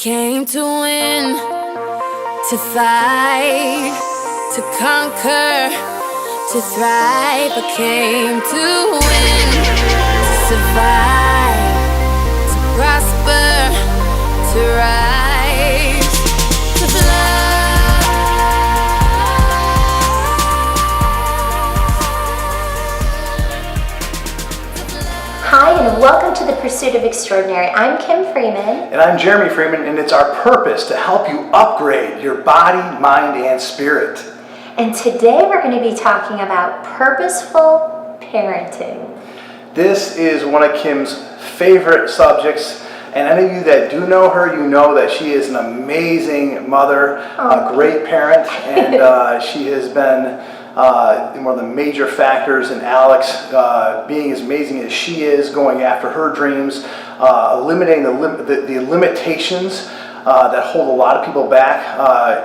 came to win, to fight, to conquer, to thrive. I came to win, to survive, to prosper, to rise, to fly. Hi, and welcome to The Pursuit of Extraordinary. I'm Kim Freeman. And I'm Jeramy Freeman, and it's our purpose to help you upgrade your body, mind, and spirit. And today we're going to be talking about purposeful parenting. This is one of Kim's favorite subjects, and any of you that do know her, you know that she is an amazing mother, a great parent, and she has been one of the major factors in Alex being as amazing as she is, going after her dreams, eliminating the limitations that hold a lot of people back.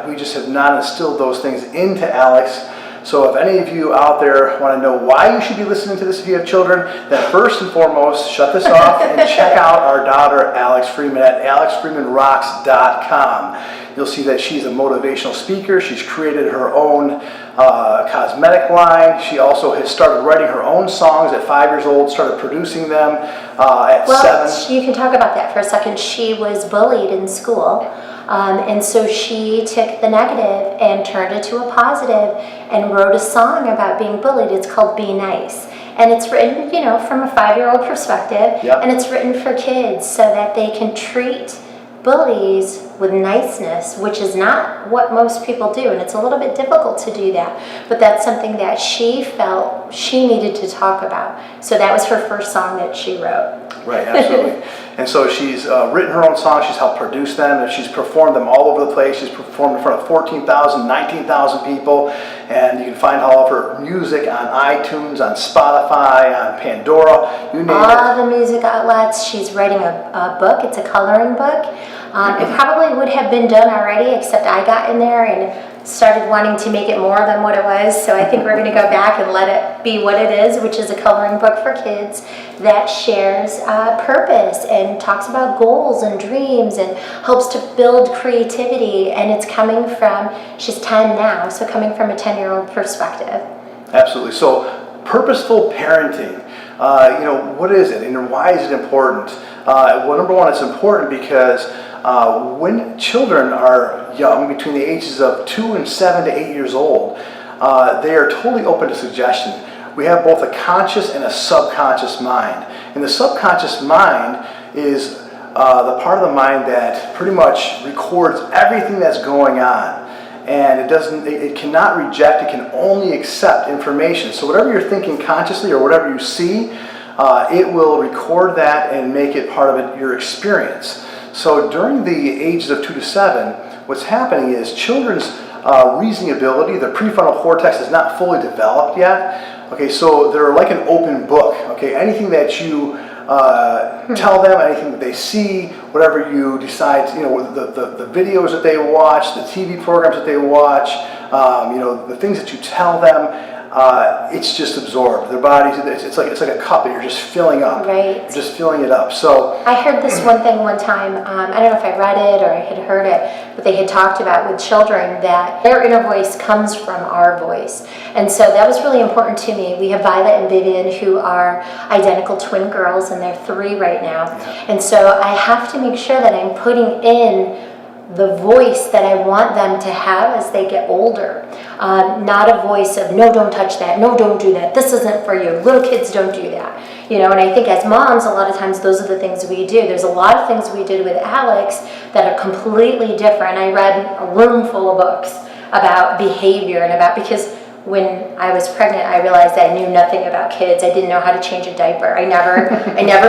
We just have not instilled those things into Alex. So if any of you out there want to know why you should be listening to this if you have children, then first and foremost, shut this off and check out our daughter, Alex Freeman, at alexfreemanrocks.com. You'll see that she's a motivational speaker. She's created her own cosmetic line. She also has started writing her own songs at 5 years old, started producing them at 7. You can talk about that for a second. She was bullied in school. And so she took the negative and turned it to a positive and wrote a song about being bullied. It's called Be Nice. And it's written, from a 5-year-old perspective. Yep. And it's written for kids so that they can treat bullies with niceness, which is not what most people do, and it's a little bit difficult to do that, but that's something that she felt she needed to talk about. So that was her first song that she wrote. Right, absolutely. And so she's written her own songs, she's helped produce them, and she's performed them all over the place. She's performed in front of 14,000, 19,000 people, and you can find all of her music on iTunes, on Spotify, on Pandora, you name it. All the music outlets. She's writing a book. It's a coloring book. It probably would have been done already, except I got in there and started wanting to make it more than what it was. So I think we're going to go back and let it be what it is, which is a coloring book for kids that shares purpose and talks about goals and dreams and helps to build creativity. And it's coming from, she's 10 now, so coming from a 10-year-old perspective. Absolutely. So purposeful parenting, what is it and why is it important? Well, number one, it's important because when children are young, between the ages of 2 and 7 to 8 years old, they are totally open to suggestion. We have both a conscious and a subconscious mind. And the subconscious mind is the part of the mind that pretty much records everything that's going on. And it cannot reject, it can only accept information. So whatever you're thinking consciously or whatever you see, it will record that and make it part of your experience. So during the ages of 2 to 7, what's happening is children's reasoning ability, their prefrontal cortex is not fully developed yet. Okay, so they're like an open book. Okay, anything that you tell them, anything that they see, whatever you decide, the videos that they watch, the TV programs that they watch, the things that you tell them, it's just absorbed. Their bodies, it's like a cup that you're just filling up. Right. You're just filling it up. So I heard this one thing one time, I don't know if I read it or I had heard it, but they had talked about with children that their inner voice comes from our voice. And so that was really important to me. We have Violet and Vivian, who are identical twin girls, and they're 3 right now. Yeah. And so I have to make sure that I'm putting in the voice that I want them to have as they get older. Not a voice of, no, don't touch that, no, don't do that, this isn't for you, little kids don't do that. And I think as moms, a lot of times those are the things we do. There's a lot of things we did with Alex that are completely different. I read a room full of books about behavior and because when I was pregnant, I realized I knew nothing about kids. I didn't know how to change a diaper. I never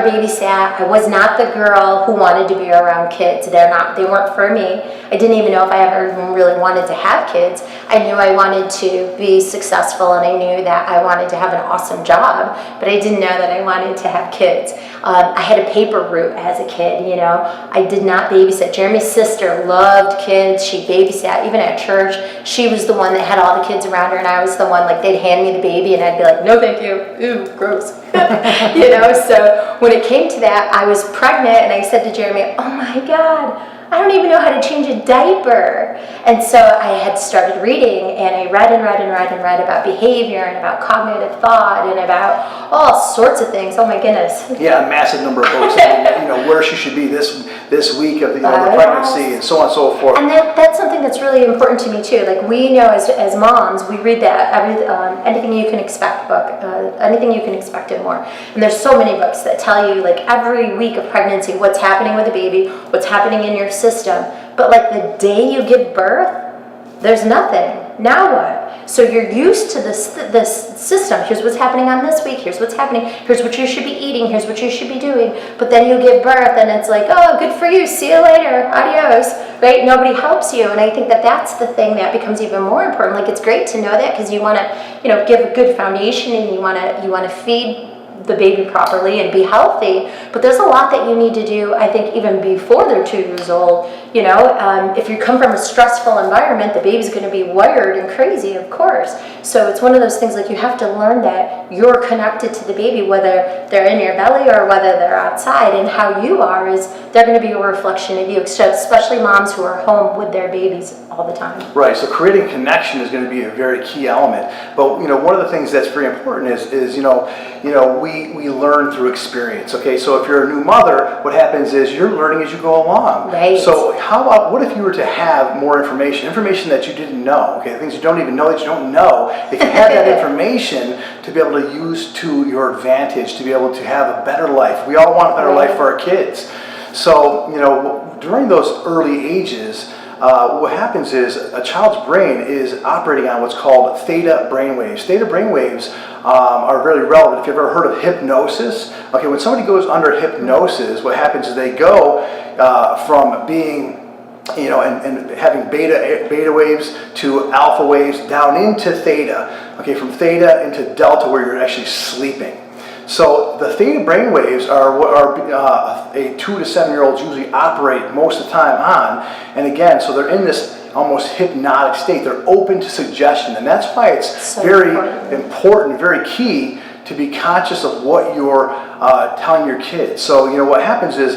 babysat. I was not the girl who wanted to be around kids. They weren't for me. I didn't even know if I ever even really wanted to have kids. I knew I wanted to be successful, and I knew that I wanted to have an awesome job, but I didn't know that I wanted to have kids. I had a paper route as a kid, I did not babysit. Jeremy's sister loved kids. She babysat, even at church. She was the one that had all the kids around her, and I was the one, they'd hand me the baby, and I'd be like, no, thank you. Ooh, gross. So when it came to that, I was pregnant, and I said to Jeremy, oh my God, I don't even know how to change a diaper. And so I had started reading, and I read and read and read and read about behavior and about cognitive thought and about all sorts of things. Oh my goodness. Yeah, a massive number of books. Where she should be this week of the pregnancy and so on and so forth. And that's something that's really important to me too. Like, we know as moms, we read that Anything You Can Expect book, Anything You Can Expect and More. And there's so many books that tell you, like, every week of pregnancy, what's happening with the baby, what's happening in your system. But like the day you give birth, there's nothing. Now what? So you're used to this system. Here's what's happening on this week. Here's what's happening. Here's what you should be eating. Here's what you should be doing. But then you give birth, and it's like, oh, good for you. See you later. Adios. Right? Nobody helps you. And I think that's the thing that becomes even more important. Like, it's great to know that, because you want to, give a good foundation, and you want to feed the baby properly and be healthy. But there's a lot that you need to do, I think, even before they're 2 years old. If you come from a stressful environment, the baby's going to be wired and crazy, of course. So it's one of those things, like, you have to learn that you're connected to the baby, whether they're in your belly or whether they're outside, and how you are is they're going to be a reflection of you, especially moms who are home with their babies all the time. Right, so creating connection is going to be a very key element. But one of the things that's very important is we learn through experience. Okay, so if you're a new mother, what happens is you're learning as you go along. Right. So how about, what if you were to have more information that you didn't know? Okay, things you don't even know that you don't know. If you had that information to be able to use to your advantage, to be able to have a better life. We all want a better life for our kids. So during those early ages, what happens is a child's brain is operating on what's called theta brainwaves. Theta brainwaves are very relevant. If you've ever heard of hypnosis, okay, when somebody goes under hypnosis, what happens is they go from being, and having beta waves to alpha waves down into theta. Okay, from theta into delta, where you're actually sleeping. So the theta brainwaves are what a 2 to 7 year olds usually operate most of the time on. And again, so they're in this almost hypnotic state. They're open to suggestion, and that's why it's very important, very key to be conscious of what you're telling your kids. So what happens is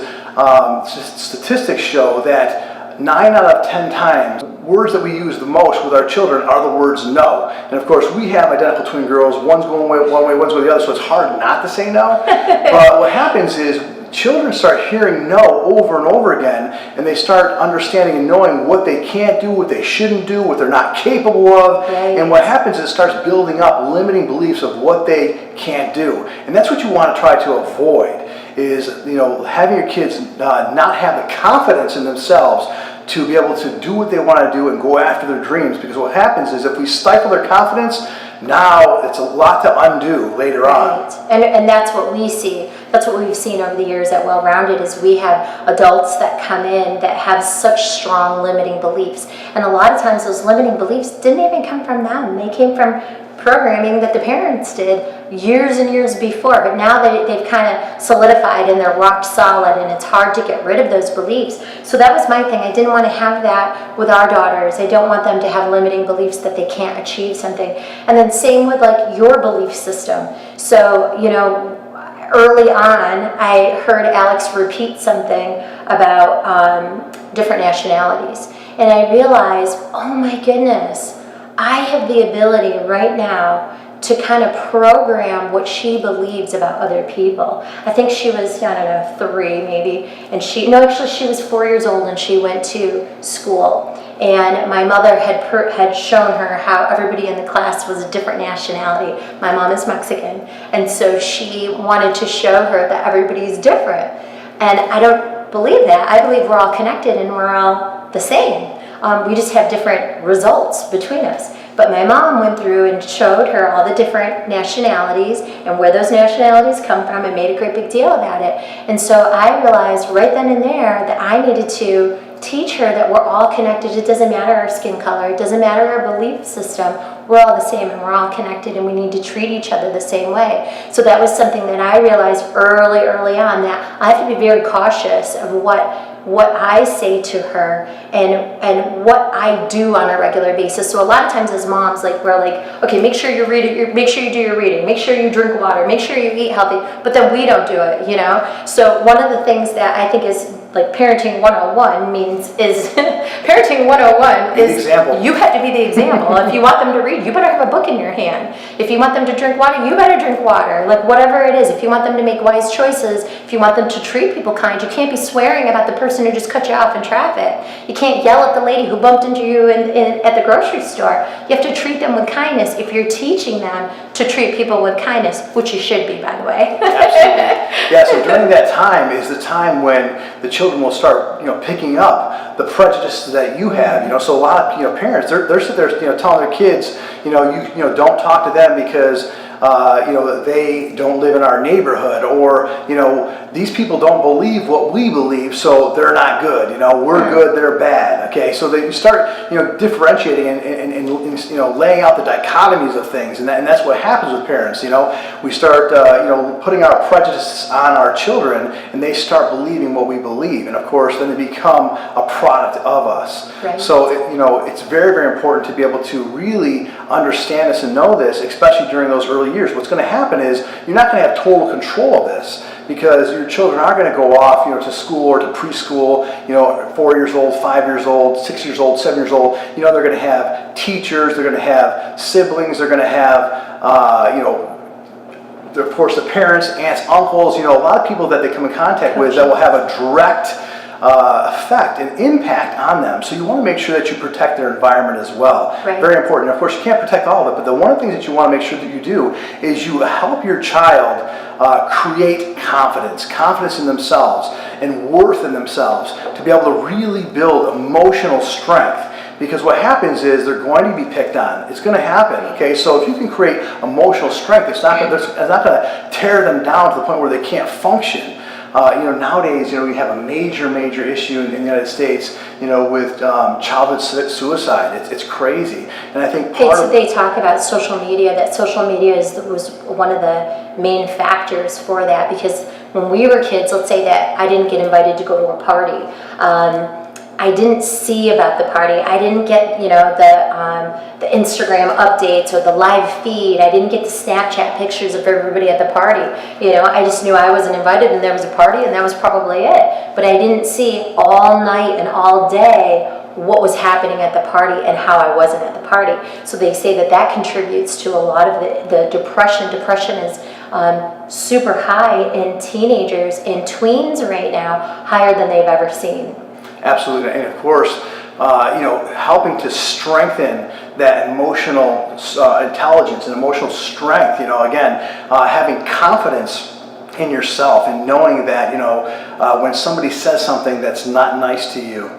statistics show that 9 out of 10 times, words that we use the most with our children are the words no. And of course, we have identical twin girls. One's going one way, one's going the other, so it's hard not to say no. But what happens is children start hearing no over and over again, and they start understanding and knowing what they can't do, what they shouldn't do, what they're not capable of. Right. And what happens is it starts building up limiting beliefs of what they can't do. And that's what you want to try to avoid, is having your kids not have the confidence in themselves to be able to do what they want to do and go after their dreams. Because what happens is if we stifle their confidence, now it's a lot to undo later on. And that's what we see. That's what we've seen over the years at Well Rounded, is we have adults that come in that have such strong limiting beliefs. And a lot of times those limiting beliefs didn't even come from them. They came from programming that the parents did years and years before, but now they've kind of solidified and they're rock solid, and it's hard to get rid of those beliefs. So that was my thing. I didn't want to have that with our daughters. I don't want them to have limiting beliefs that they can't achieve something. And then same with like your belief system. So early on, I heard Alex repeat something about different nationalities, and I realized, oh my goodness, I have the ability right now to kind of program what she believes about other people. I think she was, 3 maybe, and she was 4 years old, and she went to school. And my mother had shown her how everybody in the class was a different nationality. My mom is Mexican, and so she wanted to show her that everybody's different. And I don't believe that. I believe we're all connected and we're all the same. We just have different results between us. But my mom went through and showed her all the different nationalities and where those nationalities come from, and made a great big deal about it. And so I realized right then and there that I needed to teach her that we're all connected. It doesn't matter our skin color. It doesn't matter our belief system. We're all the same, and we're all connected, and we need to treat each other the same way. So that was something that I realized early on, that I have to be very cautious of what I say to her and what I do on a regular basis. So a lot of times as moms, we're like, okay, make sure you read it, make sure you do your reading, make sure you drink water, make sure you eat healthy, but then we don't do it, So one of the things that I think is like parenting 101 parenting 101 Be the is example. you have to be the example. If you want them to read, you better have a book in your hand. If you want them to drink water, you better drink water. Like whatever it is, if you want them to make wise choices, if you want them to treat people kind, you can't be swearing about the person who just cut you off in traffic. You can't yell at the lady who bumped into you at the grocery store. You have to treat them with kindness if you're teaching them to treat people with kindness, which you should be, by the way. Absolutely. Yeah, so during that time is the time when the children will start, picking up the prejudices that you have. So a lot of, parents, they're sitting there, telling their kids, don't talk to them because, they don't live in our neighborhood, or, these people don't believe what we believe, so they're not good. We're good, they're bad. Okay, so they start, differentiating and laying out the dichotomies of things, and that's what happens with parents. We start, putting our prejudices on our children, and they start believing what we believe, and of course, then they become a product of us. Right. So, it's very, very important to be able to really understand this and know this, especially during those early years. What's going to happen is you're not going to have total control of this, because your children are going to go off, to school or to preschool, 4 years old, 5 years old, 6 years old, 7 years old. They're going to have teachers, they're going to have siblings, they're going to have, of course, the parents, aunts, uncles, a lot of people that they come in contact with that will have a direct effect and impact on them. So you want to make sure that you protect their environment as well. Right. Very important. Of course, you can't protect all of it, but one of the things that you want to make sure that you do is you help your child create confidence in themselves and worth in themselves, to be able to really build emotional strength. Because what happens is they're going to be picked on. It's going to happen, okay? So if you can create emotional strength, it's not going to tear them down to the point where they can't function. Nowadays, we have a major issue in the United States, with childhood suicide. It's crazy. And I think they talk about social media, that social media was one of the main factors for that, because when we were kids, let's say that I didn't get invited to go to a party. I didn't see about the party. I didn't get, the Instagram updates or the live feed. I didn't get the Snapchat pictures of everybody at the party. I just knew I wasn't invited and there was a party, and that was probably it. But I didn't see all night and all day what was happening at the party and how I wasn't at the party. So they say that contributes to a lot of the depression. Depression is super high in teenagers and tweens right now, higher than they've ever seen. Absolutely, and of course, helping to strengthen that emotional intelligence and emotional strength. Having confidence in yourself and knowing that, when somebody says something that's not nice to you,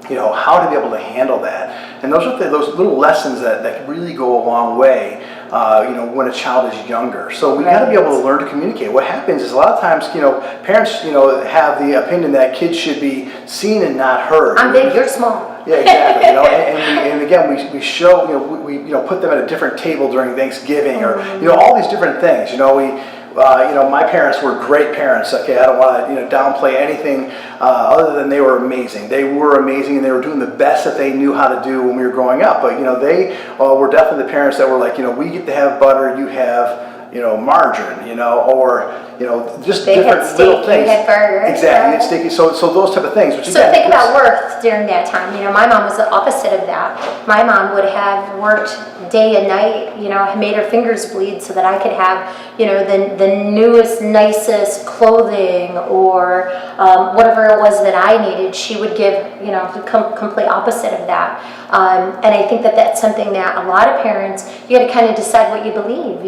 how to be able to handle that. And those are those little lessons that really go a long way, when a child is younger. So we got to be able to learn to communicate. What happens is a lot of times, parents, have the opinion that kids should be seen and not heard. I'm big, you're small. Yeah, exactly. And again, we show, we put them at a different table during Thanksgiving, or all these different things. My parents were great parents. Okay, I don't want to downplay anything other than they were amazing. They were amazing, and they were doing the best that they knew how to do when we were growing up. But they were definitely the parents that were like, we get to have butter, you have margarine, or just they different had steak, little things. You had burger. Exactly, it's sticky. So those type of things. Which So think about worth during that time. My mom was the opposite of that. My mom would have worked day and night, made her fingers bleed so that I could have, the newest, nicest clothing or whatever it was that I needed. She would give, the complete opposite of that. And I think that that's something that a lot of parents, you got to kind of decide what you believe,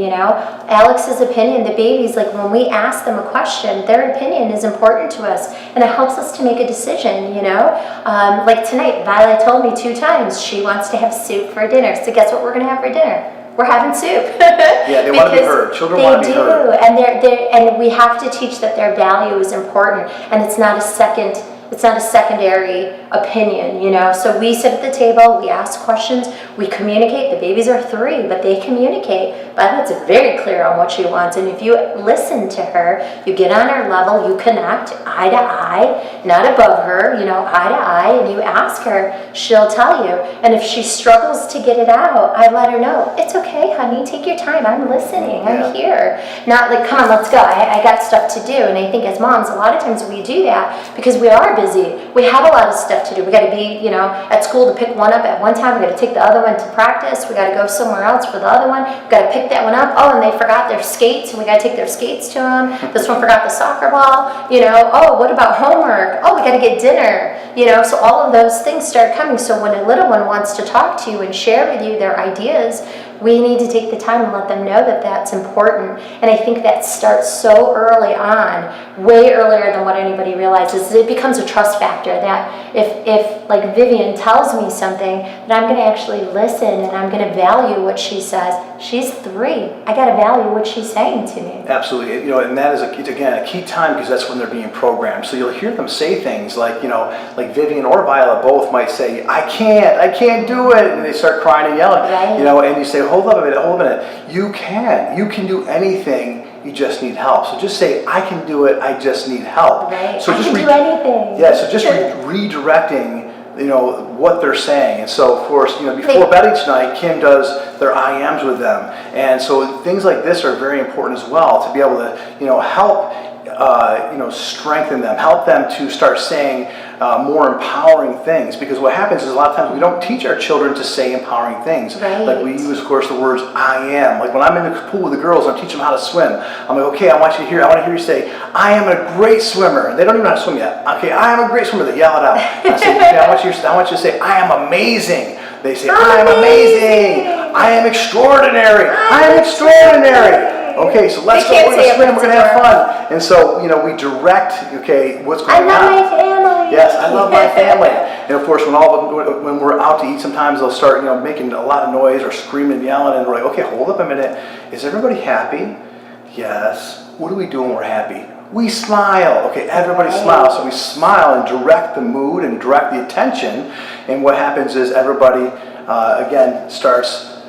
Alex's opinion, the babies, like when we ask them a question, their opinion is important to us, and it helps us to make a decision, Like tonight, Violet told me 2 times she wants to have soup for dinner. So guess what we're going to have for dinner? We're having soup. Yeah, they want to be heard. Children want to be heard. And we have to teach that their value is important, and it's not a second It's not a secondary opinion, So we sit at the table, we ask questions, we communicate. The babies are 3, but they communicate. Violet's very clear on what she wants, and if you listen to her, you get on her level, you connect eye to eye, not above her, eye to eye, and you ask her, she'll tell you. And if she struggles to get it out, I let her know, it's okay, honey, take your time, I'm listening, I'm here. Not like, come on, let's go, I got stuff to do. And I think as moms, a lot of times we do that because we are busy. We have a lot of stuff to do. We got to be, at school to pick one up at one time. We got to take the other one to practice. We got to go somewhere else for the other one. We got to pick that one up. Oh, and they forgot their skates, and we got to take their skates to them. This one forgot the soccer ball. Oh, what about homework? Oh, we got to get dinner. So all of those things start coming. So when a little one wants to talk to you and share with you their ideas, we need to take the time and let them know that that's important. And I think that starts so early on, way earlier than what anybody realizes. It becomes a trust factor that if like Vivian tells me something, that I'm going to actually listen and I'm going to value what she says. She's 3. I got to value what she's saying to me. Absolutely. And that is, again, a key time because that's when they're being programmed. So you'll hear them say things like, like Vivian or Violet both might say, I can't do it. And they start crying and yelling, right. And you say, hold up a minute. You can do anything. You just need help. So just say, I can do it. I just need help. Right. So I just can do anything. Yeah. So just redirecting, what they're saying. And so, of course, before bed each night, Kim does their I ams with them. And so things like this are very important as well to be able to, help, strengthen them, help them to start saying more empowering things. Because what happens is a lot of times we don't teach our children to say empowering things. Right. Like we use, of course, the words I am. Like when I'm in the pool with the girls, I'm teaching them how to swim. I'm like, okay, I want to hear you say, I am a great swimmer. They don't even know how to swim yet. Okay, I am a great swimmer. They yell it out. And I say, okay, I want you to say, I am amazing. They say, I am amazing. I am extraordinary. I am extraordinary. Okay, so let's go. We're going to swim. We're going to have fun. And so, we direct, what's going on. I love my family. Yes, I love my family. And of course, when we're out to eat, sometimes they'll start, making a lot of noise or screaming and yelling. And we're like, okay, hold up a minute. Is everybody happy? Yes. What do we do when we're happy? We smile. Okay, everybody smiles. So we smile and direct the mood and direct the attention. And what happens is everybody, again, starts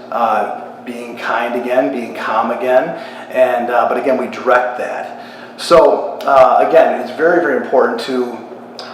being kind again, being calm again. And but again, we direct that. So again, it's very, very important to...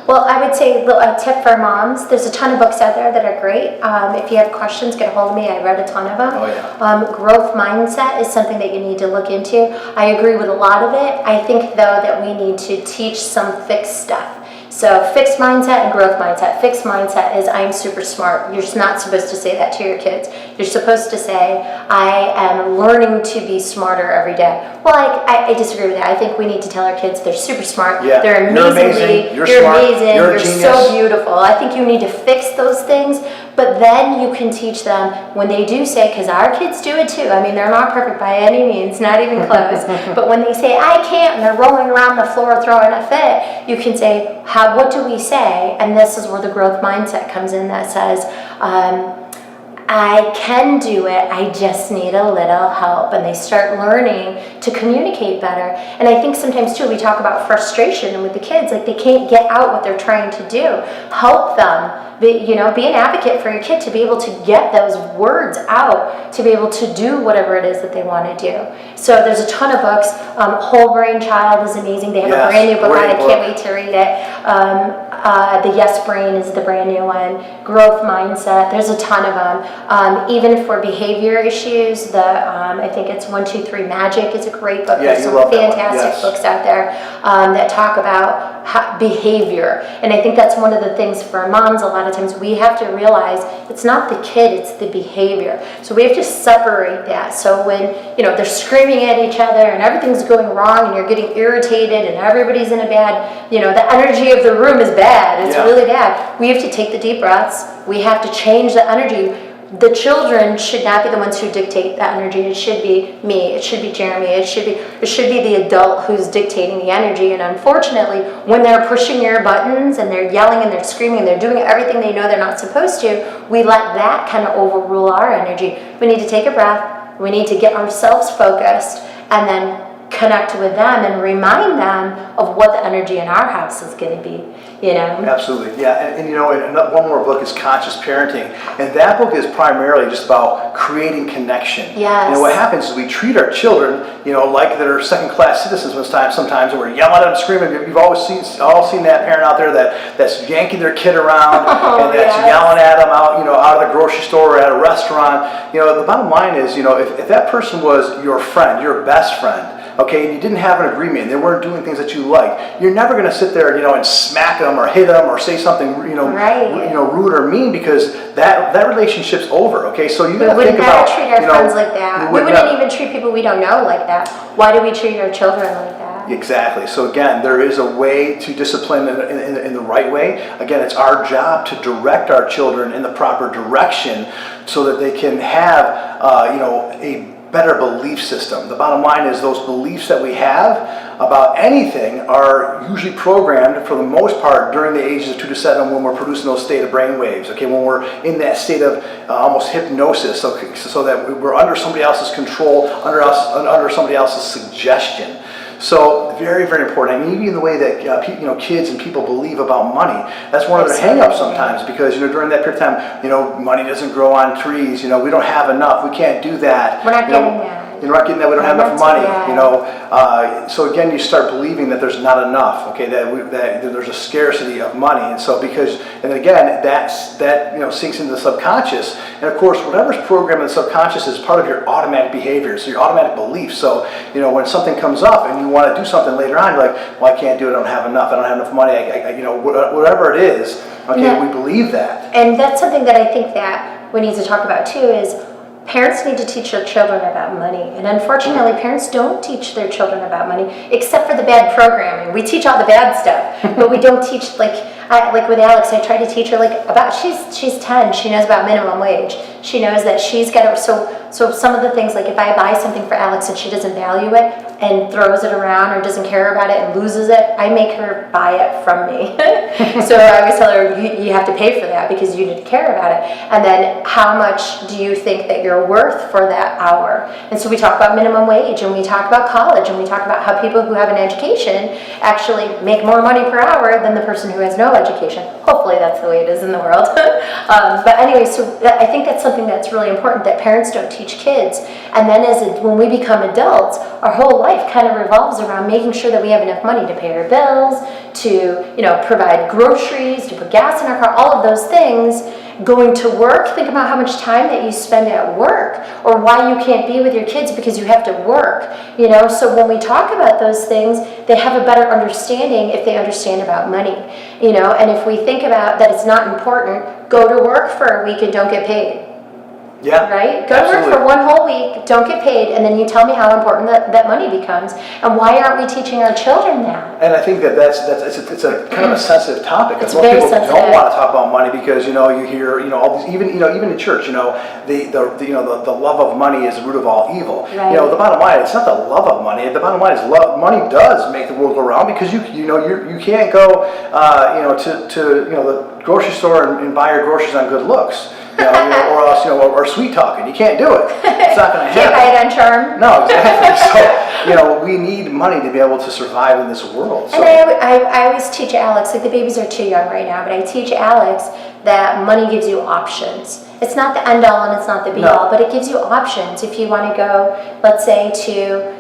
Well, I would say a tip for moms, there's a ton of books out there that are great. If you have questions, get a hold of me. I read a ton of them. Oh, yeah. Growth mindset is something that you need to look into. I agree with a lot of it. I think, though, that we need to teach some fixed stuff. So fixed mindset and growth mindset. Fixed mindset is I'm super smart. You're not supposed to say that to your kids. You're supposed to say I am learning to be smarter every day. Well, I disagree with that. I think we need to tell our kids they're super smart. Yeah. They're You're amazing. You're smart. Amazing. You're a You're genius. so beautiful. I think you need to fix those things, but then you can teach them when they do say, because our kids do it too. I mean, they're not perfect by any means, not even close. But when they say, I can't, and they're rolling around the floor throwing a fit, you can say, what do we say? And this is where the growth mindset comes in that says, I can do it, I just need a little help. And they start learning to communicate better. And I think sometimes too, we talk about frustration with the kids, like they can't get out what they're trying to do. Help them. Be an advocate for your kid to be able to get those words out, to be able to do whatever it is that they want to do. So there's a ton of books. Whole Brain Child is amazing. They have a brand new book out. I can't wait to read it. The Yes Brain is the brand new one. Growth Mindset. There's a ton of them. Even for behavior issues, I think it's 1, 2, 3 Magic is a great book. Yeah, there's some fantastic books out there that talk about behavior. And I think that's one of the things for moms. A lot of times we have to realize it's not the kid, it's the behavior. So we have to separate that. So when they're screaming at each other and everything's going wrong and you're getting irritated and everybody's in a bad, the energy of the room is bad. It's really bad. We have to take the deep breaths. We have to change the energy. The children should not be the ones who dictate the energy. It should be me. It should be Jeremy. It should be the adult who's dictating the energy. And unfortunately, when they're pushing your buttons and they're yelling and they're screaming and they're doing everything they know they're not supposed to, we let that kind of overrule our energy. We need to take a breath. We need to get ourselves focused and then connect with them and remind them of what the energy in our house is going to be, you know? Absolutely, yeah. And you know, and one more book is Conscious Parenting, and that book is primarily just about creating connection. Yes. You know, what happens is we treat our children, you know, like they're second-class citizens sometimes, and we're yelling at them, screaming. You've all seen that parent out there that's yanking their kid around and that's yelling at them out of the grocery store or at a restaurant. You know, the bottom line is, you know, if that person was your friend, your best friend, okay, and you didn't have an agreement, and they weren't doing things that you like, you're never going to sit there, and smack them or hit them or say something, rude or mean, because that relationship's over. Okay, so you got to think about. We wouldn't treat our friends like that. We wouldn't even treat people we don't know like that. Why do we treat our children like that? Exactly. So again, there is a way to discipline in the right way. Again, it's our job to direct our children in the proper direction so that they can have, a better belief system. The bottom line is those beliefs that we have about anything are usually programmed for the most part during the ages of 2 to 7 when we're producing those state of brain waves, okay, when we're in that state of almost hypnosis, so that we're under somebody else's control, under somebody else's suggestion. So very, very important. I mean, even the way that kids and people believe about money, that's one of their hang-ups sometimes, because during that period of time, money doesn't grow on trees. We don't have enough. We can't do that. We're not getting that. We're not getting that. We don't have enough money. So again, you start believing that there's not enough. Okay, that there's a scarcity of money, and again, that sinks into the subconscious. And of course, whatever's programmed in the subconscious is part of your automatic behavior, so your automatic belief. So when something comes up and you want to do something later on, you're like, well, I can't do it. I don't have enough. I don't have enough money. Whatever it is. Okay, we believe that. And that's something that I think that we need to talk about too. Is parents need to teach their children about money. And unfortunately, parents don't teach their children about money, except for the bad programming. We teach all the bad stuff, but we don't teach, like with Alex, I try to teach her, she's 10, she knows about minimum wage. She knows that she's got to, so some of the things, like if I buy something for Alex and she doesn't value it and throws it around or doesn't care about it and loses it, I make her buy it from me. So I always tell her, you have to pay for that because you didn't care about it. And then how much do you think that you're worth for that hour? And so we talk about minimum wage, and we talk about college, and we talk about how people who have an education actually make more money per hour than the person who has no education. Hopefully that's the way it is in the world. But anyway, so I think that's something that's really important that parents don't teach kids. And then when we become adults, our whole life kind of revolves around making sure that we have enough money to pay our bills, to provide groceries, to put gas in our car, all of those things. Going to work, think about how much time that you spend at work, or why you can't be with your kids because you have to work. So when we talk about those things, they have a better understanding if they understand about money. And if we think about that it's not important, go to work for a week and don't get paid. Yeah. Right? Go to work for one whole week, don't get paid, and then you tell me how important that money becomes. And why aren't we teaching our children that? And I think it's a kind of a sensitive topic, because most very people sensitive. don't want to talk about money, because you hear all these, even in church, the love of money is the root of all evil. Right. The bottom line, it's not the love of money. The bottom line is money does make the world go round, because you can't go to the grocery store and buy your groceries on good looks. Or else, or sweet talking. You can't do it. It's not going to happen. Can't buy it on charm. No, exactly. So, we need money to be able to survive in this world. So. And I always teach Alex, the babies are too young right now, but I teach Alex that money gives you options. It's not the end all and it's not the be all, but it gives you options. If you want to go, let's say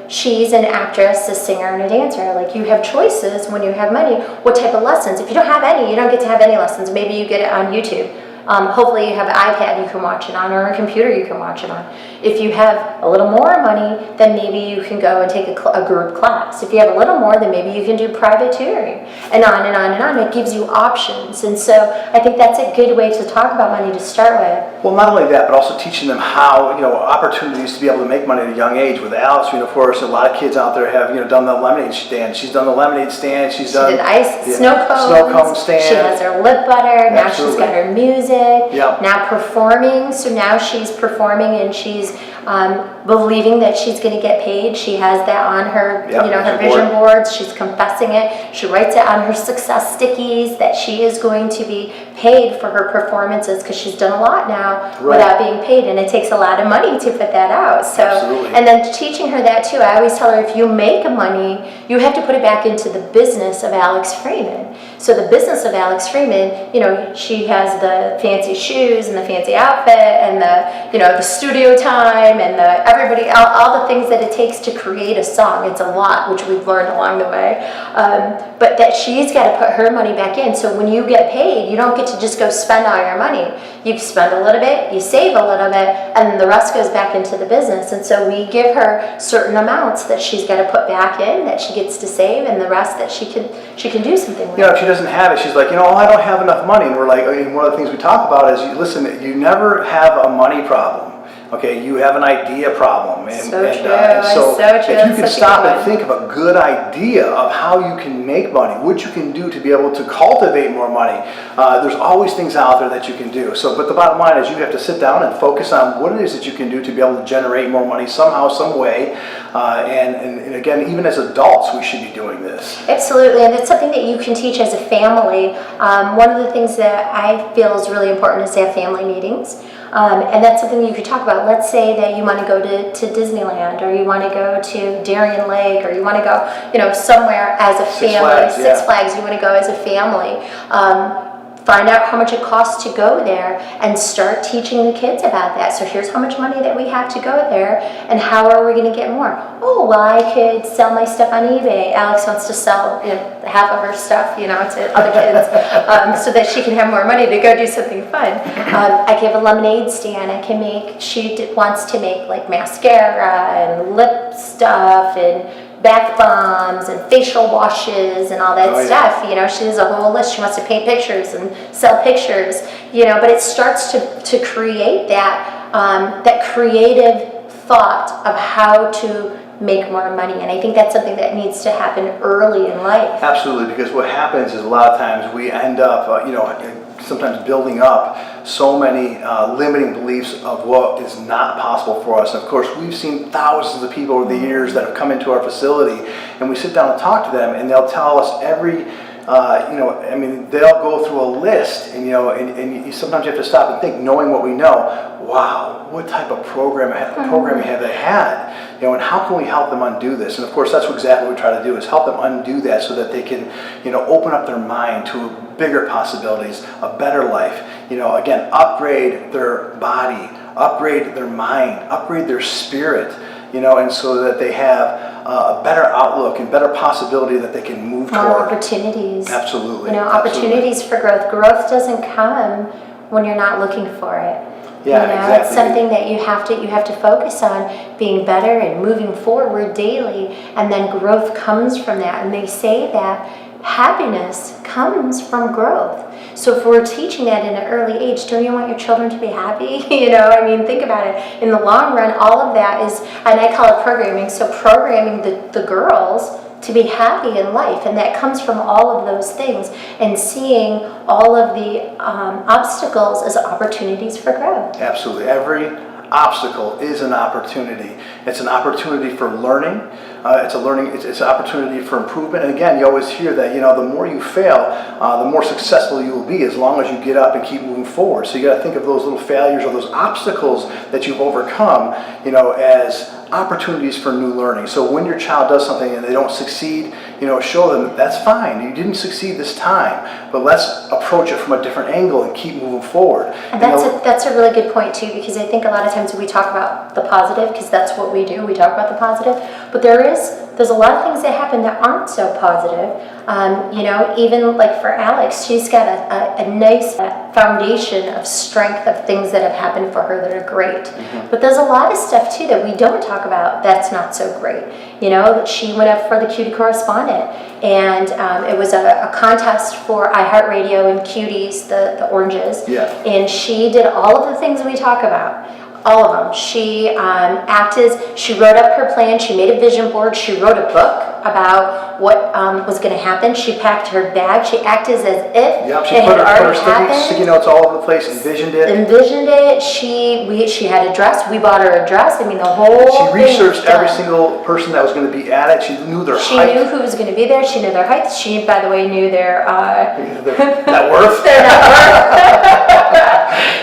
she's an actress, a singer, and a dancer. You have choices when you have money. What type of lessons? If you don't have any, you don't get to have any lessons. Maybe you get it on YouTube. Hopefully you have an iPad you can watch it on, or a computer you can watch it on. If you have a little more money, then maybe you can go and take a group class. If you have a little more, then maybe you can do private tutoring, and on and on and on. It gives you options. And so I think that's a good way to talk about money to start with. Well, not only that, but also teaching them how, opportunities to be able to make money at a young age. With Alice, of course, a lot of kids out there have, done the lemonade stand. She's done the lemonade stand. She did snow cone stand. She has her lip butter. Now she's got her music. music, Yep. now performing. So now she's performing and she's believing that she's going to get paid. She has that on her, Yep, her vision boards. She's confessing it. She writes it on her success stickies that she is going to be paid for her performances because she's done a lot now without being paid, and it takes a lot of money to put that out. So, Absolutely. and then teaching her that too. I always tell her, if you make money, you have to put it back into the business of Alex Freeman. So the business of Alex Freeman, she has the fancy shoes and the fancy outfit and the studio time and all the things that it takes to create a song. It's a lot, which we've learned along the way. But that she's got to put her money back in. So when you get paid, you don't get to just go spend all your money. You spend a little bit, you save a little bit, and the rest goes back into the business. And so we give her certain amounts that she's got to put back in, that she gets to save, and the rest that she can do something with. If she doesn't have it, she's like, I don't have enough money. And we're like, one of the things we talk about is, you never have a money problem. Okay, you have an idea problem. So true. If you can stop and think of a good idea of how you can make money, what you can do to be able to cultivate more money, there's always things out there that you can do. But the bottom line is you have to sit down and focus on what it is that you can do to be able to generate more money somehow, some way. And again, even as adults, we should be doing this. Absolutely, and it's something that you can teach as a family. One of the things that I feel is really important is to have family meetings. And that's something you could talk about. Let's say that you want to go to Disneyland, or you want to go to Darien Lake, or you want to go, somewhere as a family. Six Flags, you want to go as a family. Find out how much it costs to go there and start teaching the kids about that. So here's how much money that we have to go there, and how are we going to get more? Oh, well, I could sell my stuff on eBay. Alex wants to sell half of her stuff, to other kids, so that she can have more money to go do something fun. I can have a lemonade stand. She wants to make like mascara and lip stuff and bath bombs and facial washes and all that stuff. She has a whole list. She wants to paint pictures and sell pictures. But it starts to create that creative thought of how to make more money, and I think that's something that needs to happen early in life. Absolutely, because what happens is a lot of times we end up, sometimes building up so many limiting beliefs of what is not possible for us. And of course, we've seen thousands of people over the years that have come into our facility, and we sit down and talk to them, and they'll tell us they'll go through a list, and you sometimes you have to stop and think, knowing what we know. Wow, what type of programming have they had? And how can we help them undo this? And of course, that's exactly what we try to do, is help them undo that so that they can, open up their mind to bigger possibilities, a better life. Again, upgrade their body, upgrade their mind, upgrade their spirit, and so that they have a better outlook and better possibility that they can move toward. More opportunities. Absolutely. Opportunities for growth. Growth doesn't come when you're not looking for it. Yeah, exactly. It's something that you have to focus on, being better and moving forward daily, and then growth comes from that. And they say that happiness comes from growth. So if we're teaching that in an early age, don't you want your children to be happy? Think about it. In the long run, all of that is, and I call it programming, so programming the girls to be happy in life, and that comes from all of those things, and seeing all of the obstacles as opportunities for growth. Absolutely. Every obstacle is an opportunity. It's an opportunity for learning. It's an opportunity for improvement. And again, you always hear that, the more you fail, the more successful you will be, as long as you get up and keep moving forward. So you got to think of those little failures or those obstacles that you've overcome, as opportunities for new learning. So when your child does something and they don't succeed, show them that's fine. You didn't succeed this time, but let's approach it from a different angle and keep moving forward. And that's a really good point too, because I think a lot of times we talk about the positive, because that's what we do. We talk about the positive, but there's a lot of things that happen that aren't so positive. Even like for Alex, she's got a nice foundation of strength of things that have happened for her that are great. Mm-hmm. But there's a lot of stuff too that we don't talk about that's not so great. She went up for the Cutie Correspondent, and it was a contest for iHeartRadio and Cuties, the oranges. Yeah. And she did all of the things we talk about. All of them. She she wrote up her plan, she made a vision board, she wrote a book about what was going to happen. She packed her bag, she acted as if Yep, she it put had her already happened. sticky notes all over the place, envisioned it. She had a dress, we bought her a dress. I mean, the whole She thing researched was done. every single person that was going to be at it. She knew their She height. knew who was going to be there, she knew their height. She, by the way, knew their Net worth. their net worth.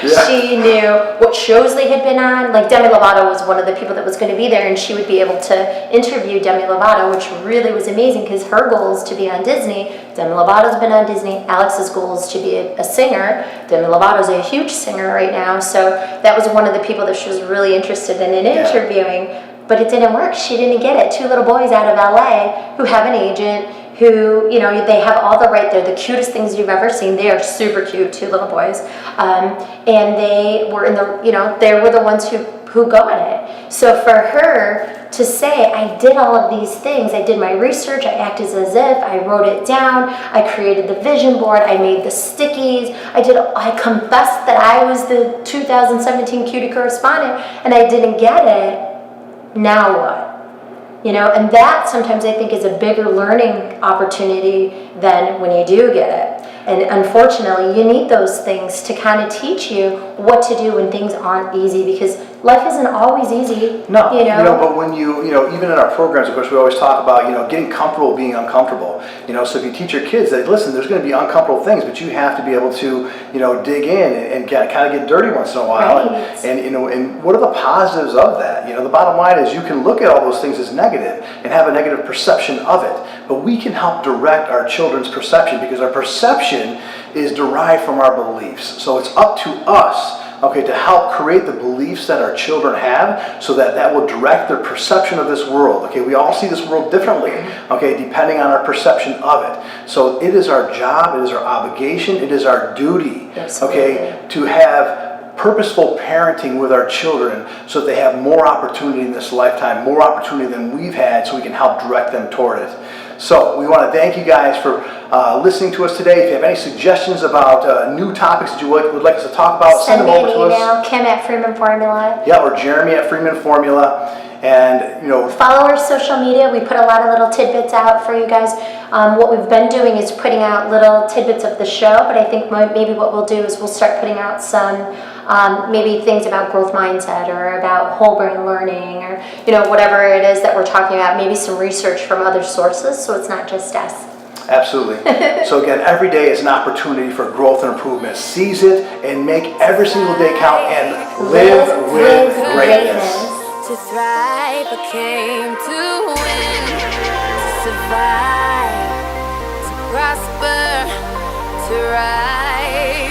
Yeah. She knew what shows they had been on. Like Demi Lovato was one of the people that was going to be there, and she would be able to interview Demi Lovato, which really was amazing because her goal is to be on Disney. Demi Lovato's been on Disney. Alex's goal is to be a singer. Demi Lovato's a huge singer right now, so that was one of the people that she was really interested in interviewing. But it didn't work. She didn't get it. 2 little boys out of LA who have an agent, who, you know, they have all the right, they're the cutest things you've ever seen. They are super cute, 2 little boys. And they were in the, you know, they were the ones who got it. So for her to say, I did all of these things, I did my research, I acted as if, I wrote it down, I created the vision board, I made the stickies, I confessed that I was the 2017 Cutie Correspondent, and I didn't get it. Now what? You know, and that sometimes I think is a bigger learning opportunity than when you do get it. And unfortunately, you need those things to kind of teach you what to do when things aren't easy, because life isn't always easy. No, you know? but when you even in our programs, of course, we always talk about, getting comfortable being uncomfortable. So if you teach your kids that, listen, there's going to be uncomfortable things, but you have to be able to, dig in and kind of get dirty once in a while. Right. And what are the positives of that? The bottom line is you can look at all those things as negative and have a negative perception of it, but we can help direct our children's perception, because our perception is derived from our beliefs. So it's up to us, to help create the beliefs that our children have, so that will direct their perception of this world. We all see this world differently, depending on our perception of it. So it is our job, it is our obligation, it is our duty, to have purposeful parenting with our children, so that they have more opportunity in this lifetime, more opportunity than we've had, so we can help direct them toward it. So we want to thank you guys for listening to us today. If you have any suggestions about new topics that you would like us to talk about, send them over to us. Email, Kim at Freeman Formula. Yeah, or Jeramy at Freeman Formula. And, follow our social media. We put a lot of little tidbits out for you guys. What we've been doing is putting out little tidbits of the show, but I think maybe what we'll do is we'll start putting out some maybe things about growth mindset, or about whole brain learning, or whatever it is that we're talking about, maybe some research from other sources, so it's not just us. Absolutely. So again, every day is an opportunity for growth and improvement. Seize it and make every single day count, and live with greatness. To thrive, I came to win, to survive, to prosper, to rise.